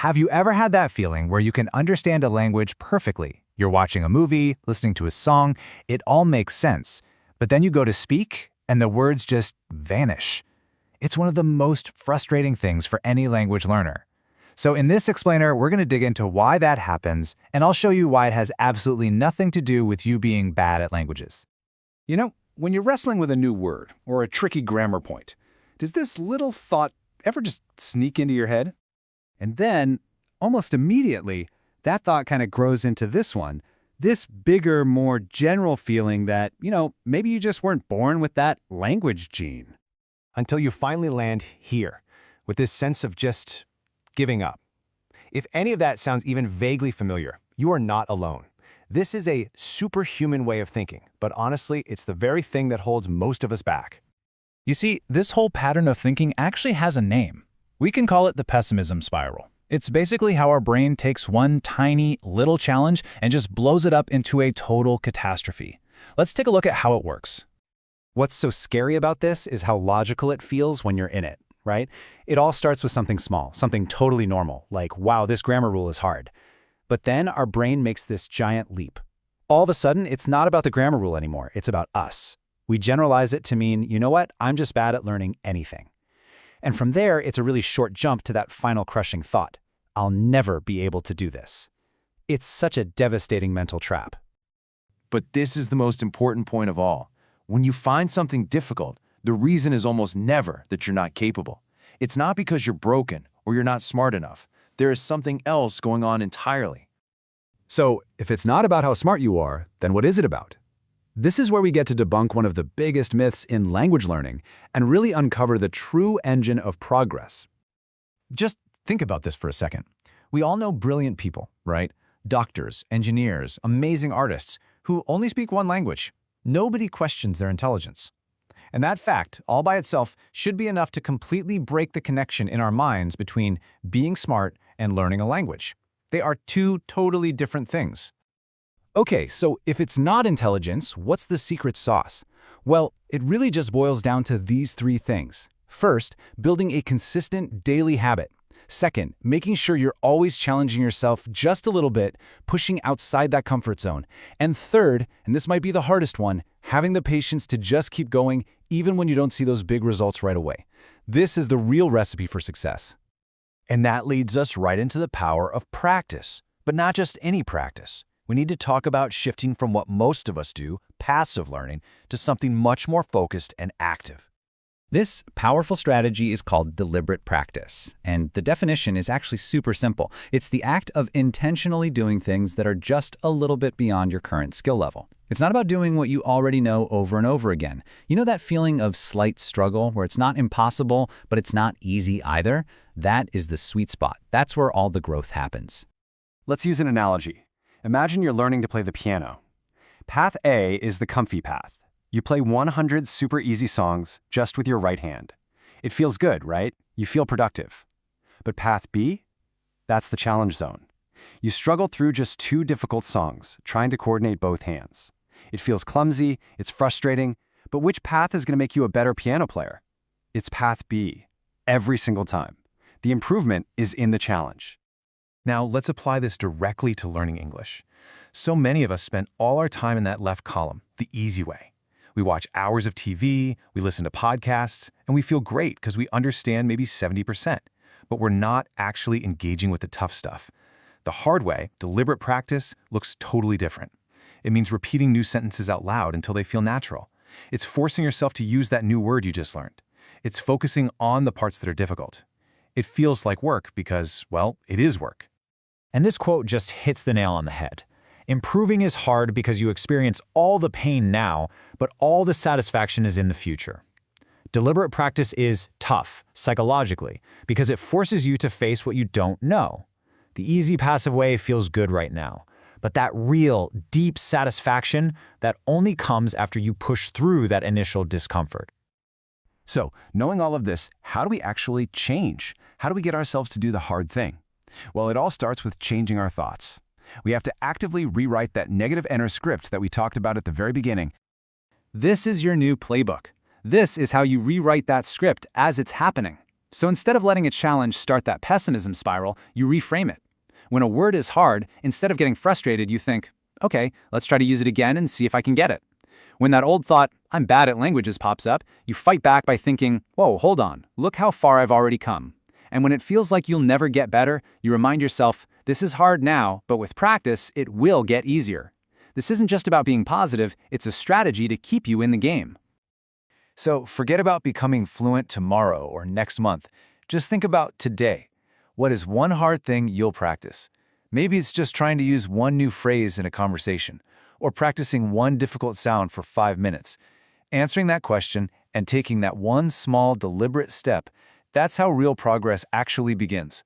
Have you ever had that feeling where you can understand a language perfectly? You're watching a movie, listening to a song, it all makes sense. But then you go to speak, and the words just vanish. It's one of the most frustrating things for any language learner. So in this explainer, we're going to dig into why that happens, and I'll show you why it has absolutely nothing to do with you being bad at languages. You know, when you're wrestling with a new word or a tricky grammar point, does this little thought ever just sneak into your head? And then, almost immediately, that thought kind of grows into this one, this bigger, more general feeling that, maybe you just weren't born with that language gene. Until you finally land here, with this sense of just giving up. If any of that sounds even vaguely familiar, you are not alone. This is a superhuman way of thinking, but honestly, it's the very thing that holds most of us back. You see, this whole pattern of thinking actually has a name. We can call it the pessimism spiral. It's basically how our brain takes one tiny, little challenge and just blows it up into a total catastrophe. Let's take a look at how it works. What's so scary about this is how logical it feels when you're in it, right? It all starts with something small, something totally normal, like, wow, this grammar rule is hard. But then our brain makes this giant leap. All of a sudden, it's not about the grammar rule anymore, it's about us. We generalize it to mean, you know what, I'm just bad at learning anything. And from there, it's a really short jump to that final crushing thought. I'll never be able to do this. It's such a devastating mental trap. But this is the most important point of all. When you find something difficult, the reason is almost never that you're not capable. It's not because you're broken or you're not smart enough. There is something else going on entirely. So, if it's not about how smart you are, then what is it about? This is where we get to debunk one of the biggest myths in language learning and really uncover the true engine of progress. Just think about this for a second. We all know brilliant people, right? Doctors, engineers, amazing artists who only speak one language. Nobody questions their intelligence. And that fact, all by itself, should be enough to completely break the connection in our minds between being smart and learning a language. They are two totally different things. Okay, so if it's not intelligence, what's the secret sauce? Well, it really just boils down to these three things. First, building a consistent daily habit. Second, making sure you're always challenging yourself just a little bit, pushing outside that comfort zone. And third, and this might be the hardest one, having the patience to just keep going even when you don't see those big results right away. This is the real recipe for success. And that leads us right into the power of practice, but not just any practice. We need to talk about shifting from what most of us do, passive learning, to something much more focused and active. This powerful strategy is called deliberate practice, and the definition is actually super simple. It's the act of intentionally doing things that are just a little bit beyond your current skill level. It's not about doing what you already know over and over again. You know that feeling of slight struggle where it's not impossible, but it's not easy either? That is the sweet spot. That's where all the growth happens. Let's use an analogy. Imagine you're learning to play the piano. Path A is the comfy path. You play 100 super easy songs just with your right hand. It feels good, right? You feel productive. But path B? That's the challenge zone. You struggle through just 2 difficult songs, trying to coordinate both hands. It feels clumsy, it's frustrating, but which path is going to make you a better piano player? It's path B, every single time. The improvement is in the challenge. Now, let's apply this directly to learning English. So many of us spend all our time in that left column, the easy way. We watch hours of TV, we listen to podcasts, and we feel great because we understand maybe 70%, but we're not actually engaging with the tough stuff. The hard way, deliberate practice, looks totally different. It means repeating new sentences out loud until they feel natural. It's forcing yourself to use that new word you just learned. It's focusing on the parts that are difficult. It feels like work because, well, it is work. And this quote just hits the nail on the head. Improving is hard because you experience all the pain now, but all the satisfaction is in the future. Deliberate practice is tough, psychologically, because it forces you to face what you don't know. The easy passive way feels good right now, but that real, deep satisfaction, that only comes after you push through that initial discomfort. So, knowing all of this, how do we actually change? How do we get ourselves to do the hard thing? Well, it all starts with changing our thoughts. We have to actively rewrite that negative inner script that we talked about at the very beginning. This is your new playbook. This is how you rewrite that script as it's happening. So instead of letting a challenge start that pessimism spiral, you reframe it. When a word is hard, instead of getting frustrated, you think, okay, let's try to use it again and see if I can get it. When that old thought, I'm bad at languages, pops up, you fight back by thinking, whoa, hold on, look how far I've already come. And when it feels like you'll never get better, you remind yourself, this is hard now, but with practice, it will get easier. This isn't just about being positive, it's a strategy to keep you in the game. So forget about becoming fluent tomorrow or next month. Just think about today. What is one hard thing you'll practice? Maybe it's just trying to use one new phrase in a conversation, or practicing one difficult sound for 5 minutes. Answering that question and taking that one small, deliberate step, that's how real progress actually begins.